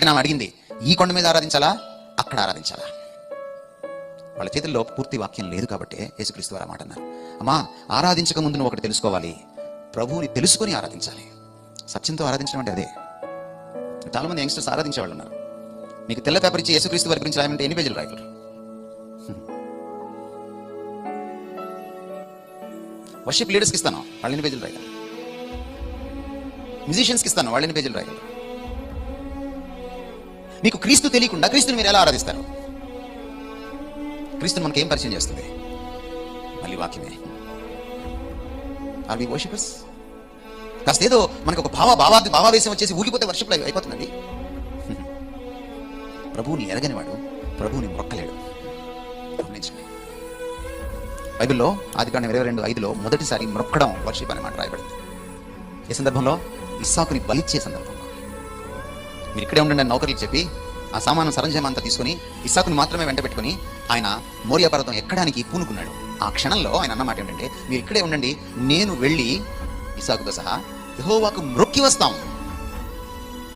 వెంటనే ఆమె అడిగింది, ఈ కొండ మీద ఆరాధించాలా, అక్కడ ఆరాధించాలా? వాళ్ళ చేతుల్లో పూర్తి వాక్యం లేదు కాబట్టి యేసుక్రీస్తు వారు ఆ మాట అన్నారు. అమ్మా, ఆరాధించక ముందు నువ్వు ఒకటి తెలుసుకోవాలి, ప్రభువుని తెలుసుకొని ఆరాధించాలి. సత్యంతో ఆరాధించడం అంటే అదే. చాలా మంది యంగ్స్టర్స్ ఆరాధించే వాళ్ళు ఉన్నారు. మీకు తెల్ల పేపర్ ఇచ్చి యేసుక్రీస్తు వారి గురించి రాయమంటే ఎన్ని పేజీలు రాయగలరు? వర్షిప్ లీడర్స్కి ఇస్తాను, వాళ్ళు ఎన్ని పేజీలు రాయగలరు? మ్యూజిషియన్స్కి ఇస్తాను, వాళ్ళు ఎన్ని పేజీలు రాయగలరు? మీకు క్రీస్తు తెలియకుండా క్రీస్తుని మీరు ఎలా ఆరాధిస్తారు? క్రీస్తుని మనకి ఏం పరిచయం చేస్తుంది? మళ్ళీ వాక్యమే. Are we worshippers? కాస్త ఏదో మనకు ఒక భావావేశం వచ్చేసి ఊగిపోతే వర్షిప్ అయిపోతుందండి. ప్రభువుని ఎరగనివాడు ప్రభువుని మొక్కలేడు. గమనించండి, బైబిల్లో ఆదికాండం 22:5 మొదటిసారి మొక్కడం వర్షిప్ అనే మాట రాయబడింది. ఏ సందర్భంలో? ఇస్సాకుని బలిచ్చే సందర్భంలో. మీరు ఇక్కడే ఉండండి అని నౌకర్లకు చెప్పి ఆ సామాను సరంజామా అంతా తీసుకుని ఇస్సాకుని మాత్రమే వెంట పెట్టుకుని ఆయన మోరియా పర్వతం ఎక్కడానికి పూనుకున్నాడు. ఆ క్షణంలో ఆయన అన్నమాట ఏంటంటే, మీరు ఇక్కడే ఉండండి, నేను వెళ్ళి ఇస్సాకుతో సహా యెహోవాకు మ్రొక్కి వస్తాం.